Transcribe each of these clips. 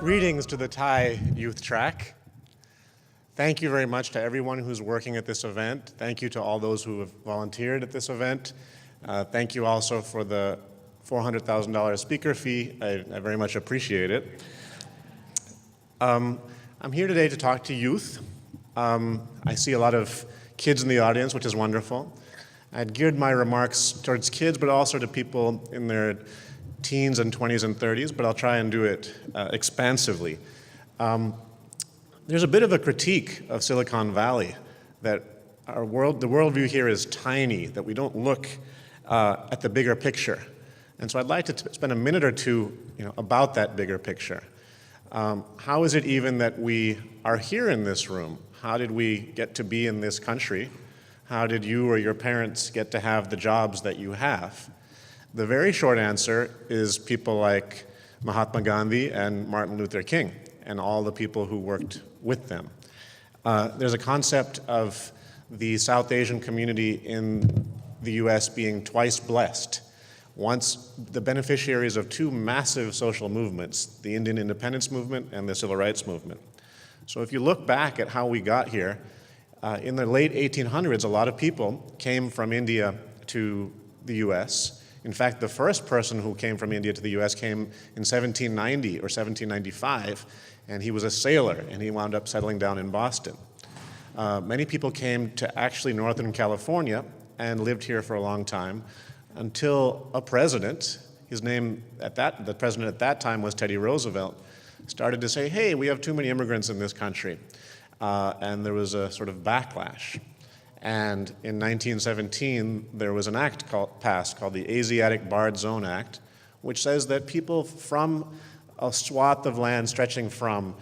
Greetings to the Thai Youth Track. Thank you very much to everyone who's working at this event. Thank you to all those who have volunteered at this event. Thank you also for the $400,000 speaker fee. I very much appreciate it. I'm here today to talk to youth. I see a lot of kids in the audience, which is wonderful. I'd geared my remarks towards kids, but also to people in their teens and 20s and 30s, but I'll try and do it expansively. There's a bit of a critique of Silicon Valley that the worldview here is tiny, that we don't look at the bigger picture. And so I'd like to spend a minute or two about that bigger picture. How is it even that we are here in this room? How did we get to be in this country? How did you or your parents get to have the jobs that you have? The very short answer is people like Mahatma Gandhi and Martin Luther King and all the people who worked with them. There's a concept of the South Asian community in the US being twice blessed. Once the beneficiaries of two massive social movements, the Indian independence movement and the civil rights movement. So if you look back at how we got here, in the late 1800s, a lot of people came from India to the US. In fact, the first person who came from India to the US came in 1790 or 1795, and he was a sailor, and he wound up settling down in Boston. Many people came to actually Northern California and lived here for a long time until a president, the president at that time was Teddy Roosevelt, started to say, hey, we have too many immigrants in this country. And there was a sort of backlash. And in 1917, there was an act passed called the Asiatic Barred Zone Act, which says that people from a swath of land stretching from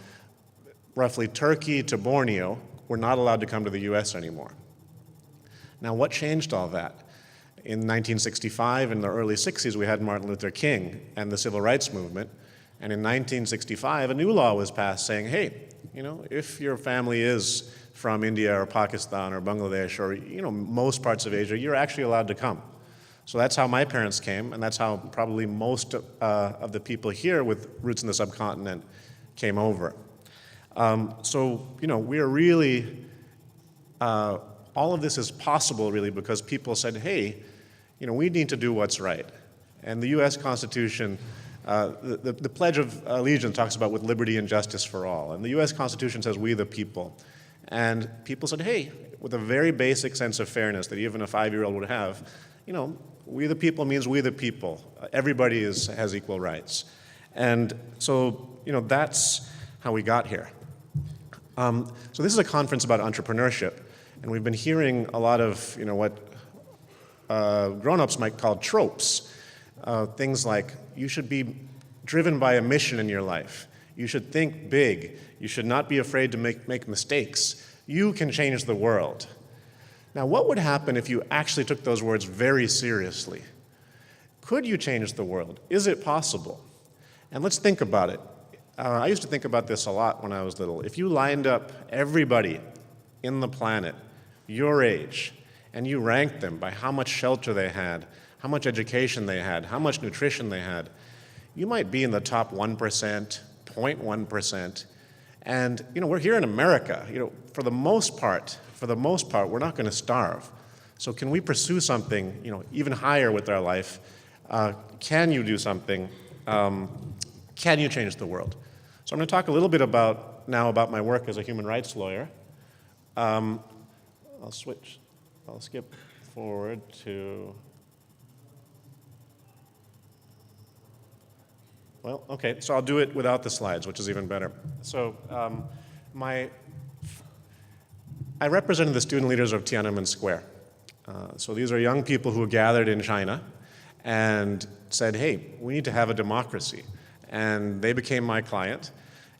roughly Turkey to Borneo were not allowed to come to the US anymore. Now, what changed all that? In 1965, in the early 60s, we had Martin Luther King and the civil rights movement. And in 1965, a new law was passed saying, hey, if your family is from India or Pakistan or Bangladesh or most parts of Asia, you're actually allowed to come. So that's how my parents came, and that's how probably most of the people here with roots in the subcontinent came over. So we're really, all of this is possible really because people said, hey, we need to do what's right. And the US Constitution, the Pledge of Allegiance talks about with liberty and justice for all. And the US Constitution says, we the people. And people said, hey, with a very basic sense of fairness that even a 5-year-old would have, we the people means we the people. Everybody has equal rights. And so, that's how we got here. So this is a conference about entrepreneurship. And we've been hearing a lot of, what grown-ups might call tropes. Things like, you should be driven by a mission in your life. You should think big. You should not be afraid to make mistakes. You can change the world. Now, what would happen if you actually took those words very seriously? Could you change the world? Is it possible? And let's think about it. I used to think about this a lot when I was little. If you lined up everybody in the planet, your age, and you ranked them by how much shelter they had, how much education they had, how much nutrition they had, you might be in the top 1%, 0.1%. And we're here in America. For the most part, we're not going to starve. So can we pursue something, even higher with our life? Can you do something? Can you change the world? So I'm going to talk a little bit now about my work as a human rights lawyer. I'll skip forward to. Well, okay, so I'll do it without the slides, which is even better. So I represented the student leaders of Tiananmen Square. So these are young people who gathered in China and said, hey, we need to have a democracy. And they became my client.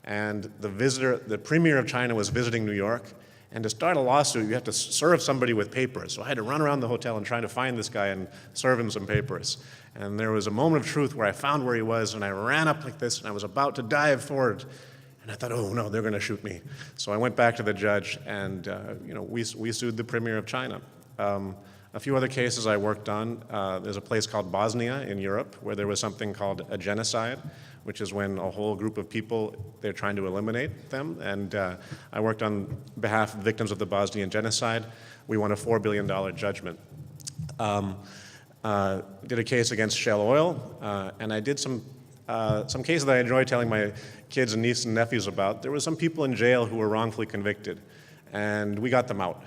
And the premier of China was visiting New York. And to start a lawsuit, you have to serve somebody with papers. So I had to run around the hotel and try to find this guy and serve him some papers. And there was a moment of truth where I found where he was, and I ran up like this, and I was about to dive forward. And I thought, oh no, they're going to shoot me. So I went back to the judge, and we sued the premier of China. A few other cases I worked on, there's a place called Bosnia in Europe where there was something called a genocide, which is when a whole group of people, they're trying to eliminate them. And I worked on behalf of victims of the Bosnian genocide. We won a $4 billion judgment. Did a case against Shell Oil, and I did some cases that I enjoy telling my kids and nieces and nephews about. There were some people in jail who were wrongfully convicted, and we got them out.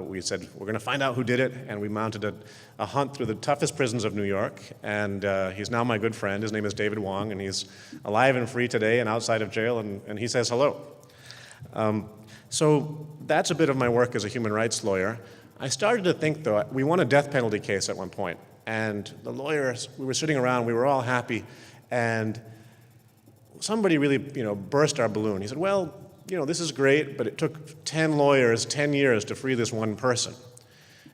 We said, we're going to find out who did it, and we mounted a hunt through the toughest prisons of New York, and he's now my good friend. His name is David Wong, and he's alive and free today and outside of jail, and he says hello. So that's a bit of my work as a human rights lawyer. I started to think, though, we won a death penalty case at one point, and the lawyers, we were sitting around, we were all happy, and somebody really, burst our balloon. He said, well, this is great, but it took 10 lawyers 10 years to free this one person.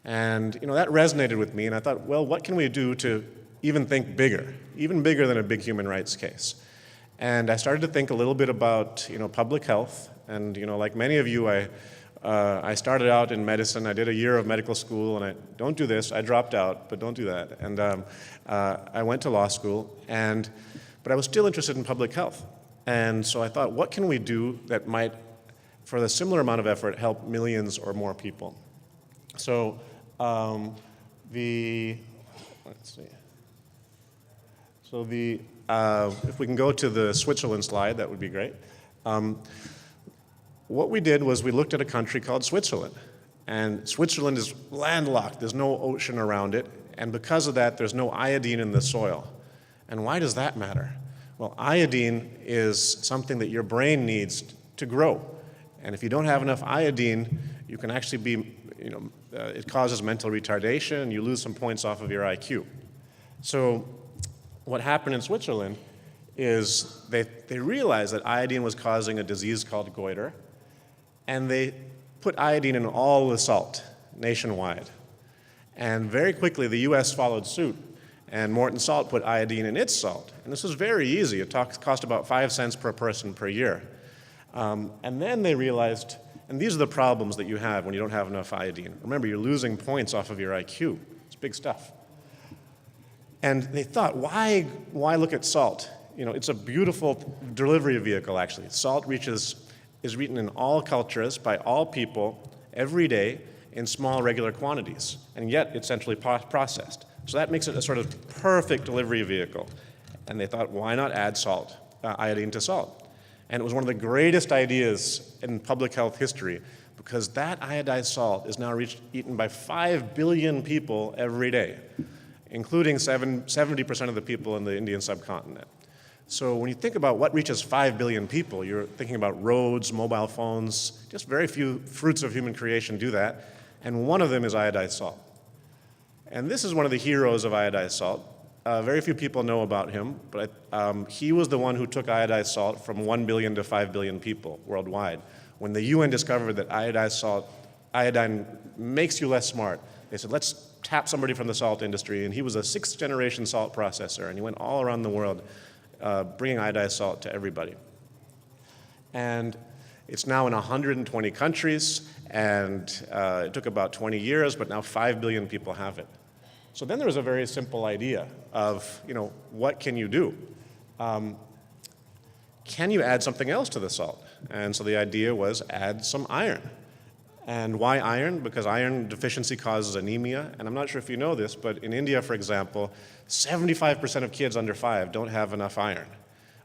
And, that resonated with me, and I thought, well, what can we do to even think bigger, even bigger than a big human rights case? And I started to think a little bit about, public health, and, like many of you, I started out in medicine. I did a year of medical school, and don't do this. I dropped out, but don't do that. And I went to law school, but I was still interested in public health. And so I thought, what can we do that might, for a similar amount of effort, help millions or more people? So let's see. So if we can go to the Switzerland slide, that would be great. What we did was we looked at a country called Switzerland. And Switzerland is landlocked. There's no ocean around it. And because of that, there's no iodine in the soil. And why does that matter? Well, iodine is something that your brain needs to grow. And if you don't have enough iodine, you can actually be, it causes mental retardation, and you lose some points off of your IQ. So what happened in Switzerland is they realized that iodine was causing a disease called goiter, and they put iodine in all the salt nationwide. And very quickly, the US followed suit, and Morton Salt put iodine in its salt. And this was very easy. It cost about 5 cents per person per year. And then they realized, and these are the problems that you have when you don't have enough iodine. Remember, you're losing points off of your IQ. It's big stuff. And they thought, why look at salt? It's a beautiful delivery vehicle, actually. Salt is eaten in all cultures by all people every day in small, regular quantities, and yet it's centrally processed. So that makes it a sort of perfect delivery vehicle. And they thought, why not add salt, iodine to salt? And it was one of the greatest ideas in public health history, because that iodized salt is now eaten by 5 billion people every day, including 70% of the people in the Indian subcontinent. So when you think about what reaches 5 billion people, you're thinking about roads, mobile phones. Just very few fruits of human creation do that, and one of them is iodized salt. And this is one of the heroes of iodized salt. Very few people know about him, but he was the one who took iodized salt from 1 billion to 5 billion people worldwide. When the UN discovered that iodine makes you less smart, they said, let's tap somebody from the salt industry, and he was a 6th-generation salt processor, and he went all around the world bringing iodized salt to everybody. And it's now in 120 countries, and it took about 20 years, but now 5 billion people have it. So then there was a very simple idea of, what can you do? Can you add something else to the salt? And so the idea was add some iron. And why iron? Because iron deficiency causes anemia. And I'm not sure if you know this, but in India, for example, 75% of kids under 5 don't have enough iron,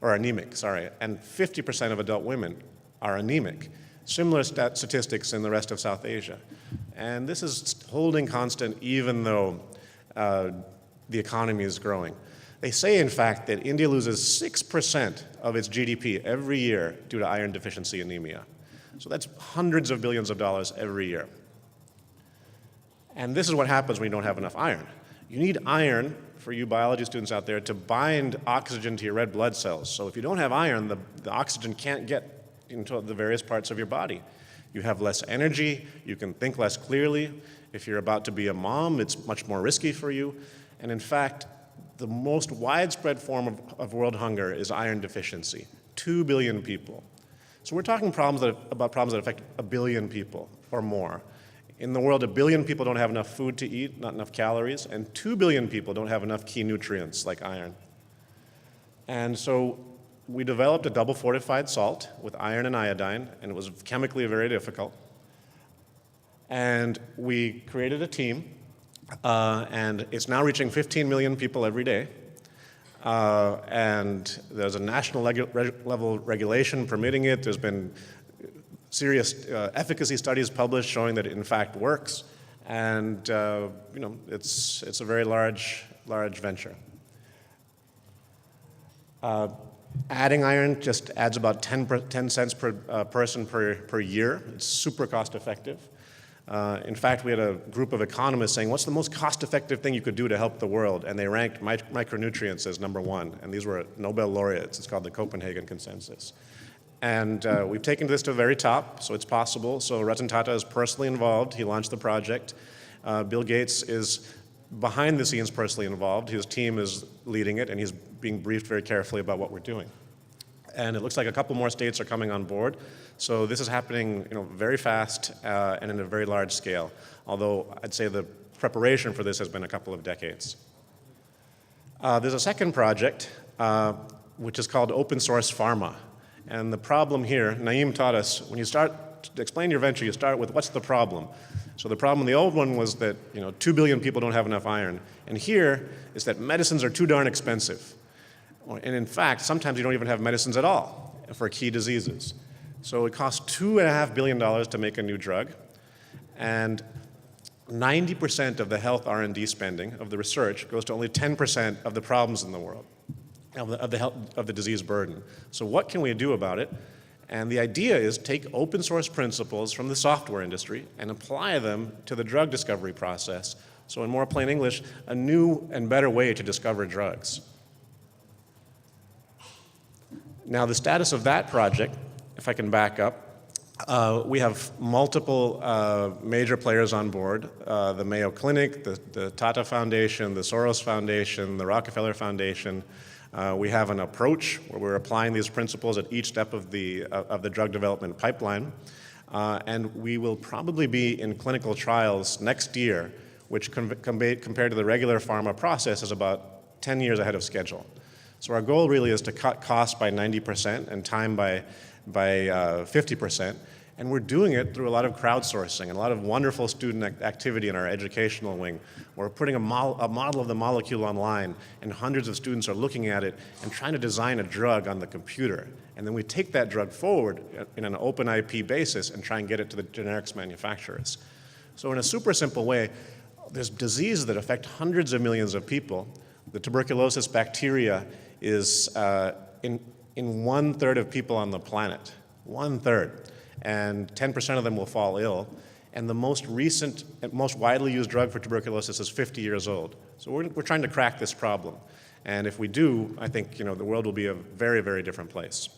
or anemic, sorry, and 50% of adult women are anemic. Similar statistics in the rest of South Asia. And this is holding constant even though the economy is growing. They say, in fact, that India loses 6% of its GDP every year due to iron deficiency anemia. So that's hundreds of billions of dollars every year. And this is what happens when you don't have enough iron. You need iron, for you biology students out there, to bind oxygen to your red blood cells. So if you don't have iron, the oxygen can't get into the various parts of your body. You have less energy, you can think less clearly. If you're about to be a mom, it's much more risky for you. And in fact, the most widespread form of world hunger is iron deficiency, 2 billion people. So we're talking about problems that affect 1 billion people or more In the world, 1 billion people don't have enough food to eat, not enough calories, and 2 billion people don't have enough key nutrients like iron. And so we developed a double fortified salt with iron and iodine, and it was chemically very difficult. And we created a team, and it's now reaching 15 million people every day. And there's a national level regulation permitting it. There's been serious efficacy studies published showing that it in fact works, and it's a very large venture. Adding iron just adds about 10 cents per person per year. It's super cost effective. In fact, we had a group of economists saying, what's the most cost-effective thing you could do to help the world? And they ranked micronutrients as #1, and these were Nobel laureates. It's called the Copenhagen Consensus. And we've taken this to the very top, so it's possible. So Ratan Tata is personally involved. He launched the project. Bill Gates is behind the scenes personally involved. His team is leading it, and he's being briefed very carefully about what we're doing. And it looks like a couple more states are coming on board. So this is happening very fast and in a very large scale, although I'd say the preparation for this has been a couple of decades. There's a second project, which is called Open Source Pharma. And the problem here, Naeem taught us, when you start to explain your venture, you start with what's the problem. So the problem in the old one was that 2 billion people don't have enough iron. And here is that medicines are too darn expensive. And in fact, sometimes you don't even have medicines at all for key diseases. So it costs $2.5 billion to make a new drug. And 90% of the health R&D spending of the research goes to only 10% of the problems in the world, of the disease burden. So what can we do about it? And the idea is take open source principles from the software industry and apply them to the drug discovery process. So in more plain English, a new and better way to discover drugs. Now the status of that project, if I can back up, we have multiple major players on board, the Mayo Clinic, the Tata Foundation, the Soros Foundation, the Rockefeller Foundation. We have an approach where we're applying these principles at each step of the drug development pipeline. And we will probably be in clinical trials next year, which compared to the regular pharma process is about 10 years ahead of schedule. So our goal really is to cut costs by 90% and time by 50%. And we're doing it through a lot of crowdsourcing and a lot of wonderful student activity in our educational wing. We're putting a model of the molecule online, and hundreds of students are looking at it and trying to design a drug on the computer. And then we take that drug forward in an open IP basis and try and get it to the generics manufacturers. So in a super simple way, there's diseases that affect hundreds of millions of people. The tuberculosis bacteria is in 1/3 of people on the planet, 1/3. And 10% of them will fall ill. And the most recent, most widely used drug for tuberculosis is 50 years old. So we're trying to crack this problem. And if we do, I think the world will be a very, very different place.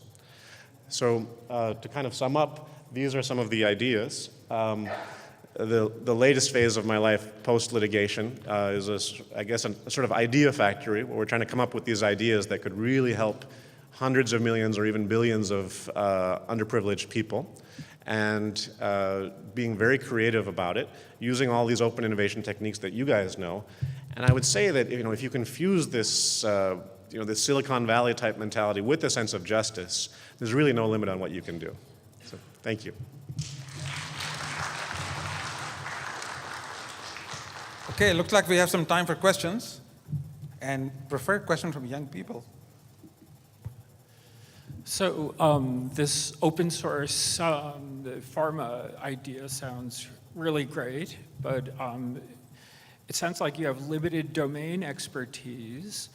So to kind of sum up, these are some of the ideas. The latest phase of my life post-litigation is, I guess, a sort of idea factory where we're trying to come up with these ideas that could really help hundreds of millions or even billions of underprivileged people, and being very creative about it, using all these open innovation techniques that you guys know. And I would say that if you can fuse this, this Silicon Valley type mentality with a sense of justice, there's really no limit on what you can do. So thank you. Okay, looks like we have some time for questions, and prefer questions from young people. So this open source the pharma idea sounds really great, but it sounds like you have limited domain expertise.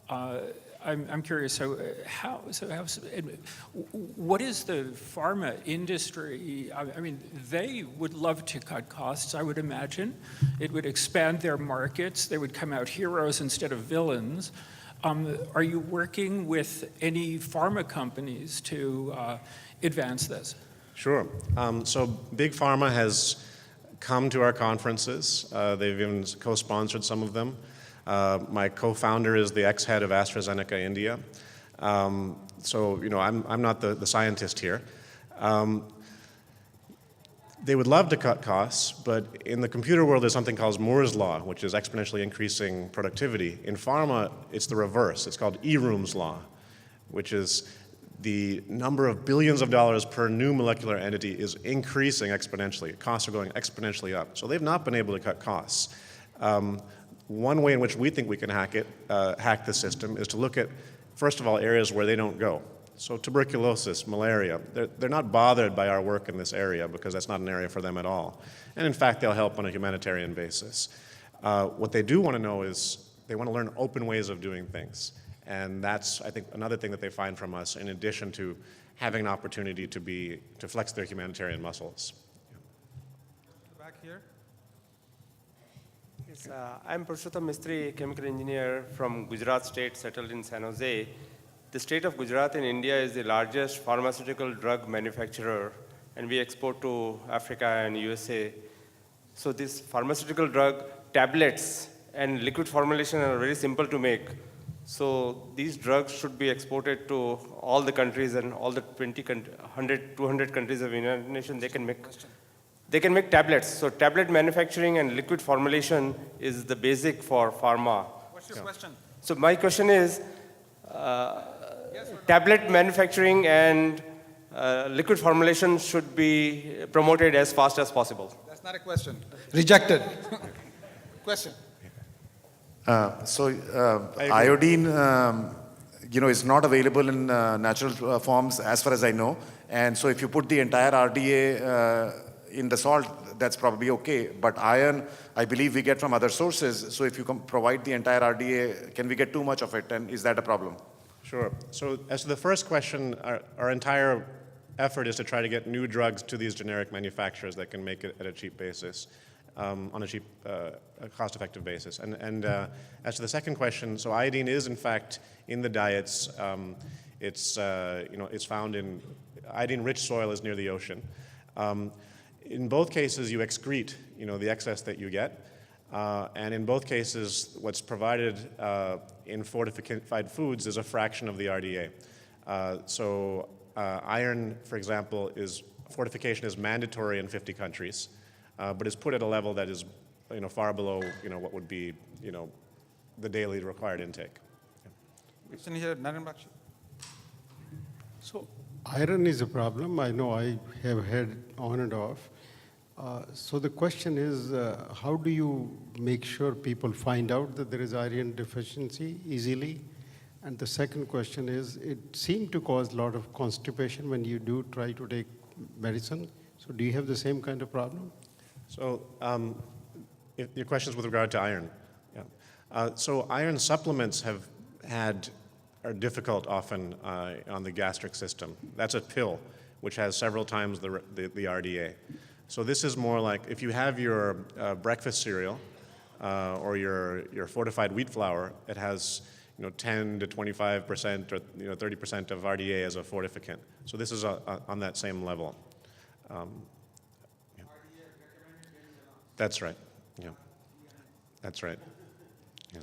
I'm curious, what is the pharma industry? I mean, they would love to cut costs, I would imagine. It would expand their markets. They would come out heroes instead of villains. Are you working with any pharma companies to advance this? Sure. So Big Pharma has come to our conferences. They've even co-sponsored some of them. My co-founder is the ex-head of AstraZeneca India. So I'm not the scientist here. They would love to cut costs, but in the computer world, there's something called Moore's Law, which is exponentially increasing productivity. In pharma, it's the reverse. It's called Eroom's Law, which is the number of billions of dollars per new molecular entity is increasing exponentially. Costs are going exponentially up. So they've not been able to cut costs. One way in which we think we can hack the system is to look at, first of all, areas where they don't go. So tuberculosis, malaria, they're not bothered by our work in this area because that's not an area for them at all. And in fact, they'll help on a humanitarian basis. What they do want to know is they want to learn open ways of doing things. And that's, I think, another thing that they find from us in addition to having an opportunity to flex their humanitarian muscles. Back here. Yes, I'm Purushottam Mistry, chemical engineer from Gujarat state, settled in San Jose. The state of Gujarat in India is the largest pharmaceutical drug manufacturer, and we export to Africa and USA. So these pharmaceutical drug tablets and liquid formulation are very simple to make. So these drugs should be exported to all the countries and all the 200 countries of the United Nations. They can make tablets. So tablet manufacturing and liquid formulation is the basic for pharma. What's your question? So my question is, tablet manufacturing and liquid formulation should be promoted as fast as possible. That's not a question. Rejected. Question. Iodine, is not available in natural forms as far as I know. And so if you put the entire RDA in the salt, that's probably okay. But iron, I believe we get from other sources. So if you provide the entire RDA, can we get too much of it? And is that a problem? Sure. So as to the first question, our entire effort is to try to get new drugs to these generic manufacturers that can make it at a cheap basis, on a cheap, cost-effective basis. And as to the second question, so iodine is in fact in the diets. It's found in iodine-rich soil is near the ocean. In both cases, you excrete, the excess that you get. And in both cases, what's provided in fortified foods is a fraction of the RDA. Iron, for example, fortification is mandatory in 50 countries, but is put at a level that is, far below, what would be, the daily required intake. Question here, Naren Bakshi. So iron is a problem. I know I have had on and off. So the question is, how do you make sure people find out that there is iron deficiency easily? And the second question is, it seemed to cause a lot of constipation when you do try to take medicine. So do you have the same kind of problem? So if your question is with regard to iron. Yeah. So iron supplements are difficult often on the gastric system. That's a pill, which has several times the RDA. So this is more like if you have your breakfast cereal or your fortified wheat flour, it has 10 to 25% or 30% of RDA as a fortificant. So this is on that same level. Yeah. That's right. Yeah, that's right. Yeah.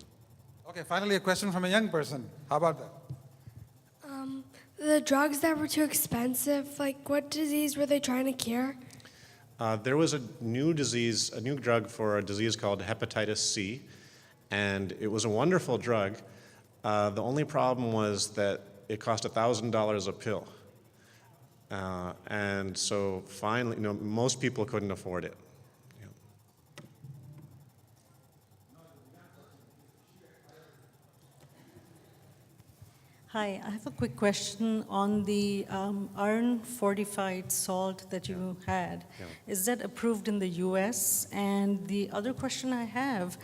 Okay, finally a question from a young person. How about that? The drugs that were too expensive, like what disease were they trying to cure? There was a new drug for a disease called hepatitis C, and it was a wonderful drug. The only problem was that it cost $1,000 a pill. And so finally, most people couldn't afford it. Yeah. Hi, I have a quick question on the iron fortified salt that you had. Yeah. Is that approved in the US? And the other question I have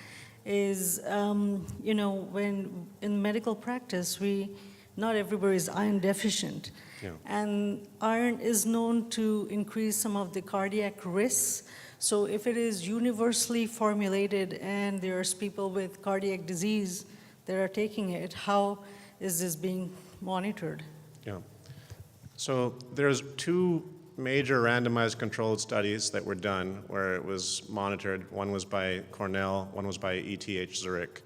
is, when in medical practice, not everybody is iron deficient. Yeah. And iron is known to increase some of the cardiac risks. So if it is universally formulated and there's people with cardiac disease that are taking it, how is this being monitored? Yeah. So there's two major randomized controlled studies that were done where it was monitored. One was by Cornell, one was by ETH Zurich.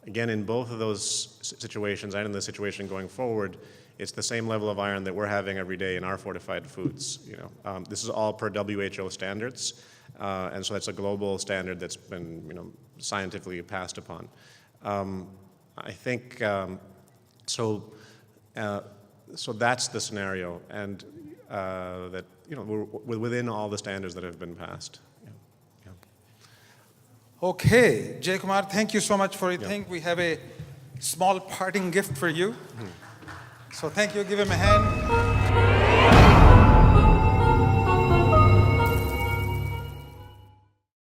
Again, in both of those situations and in the situation going forward, it's the same level of iron that we're having every day in our fortified foods. This is all per WHO standards, and so that's a global standard that's been scientifically passed upon. I think so. So that's the scenario, and that we're within all the standards that have been passed. Okay, Jaykumar, thank you so much for your thing. We have a small parting gift for you. So thank you. Give him a hand.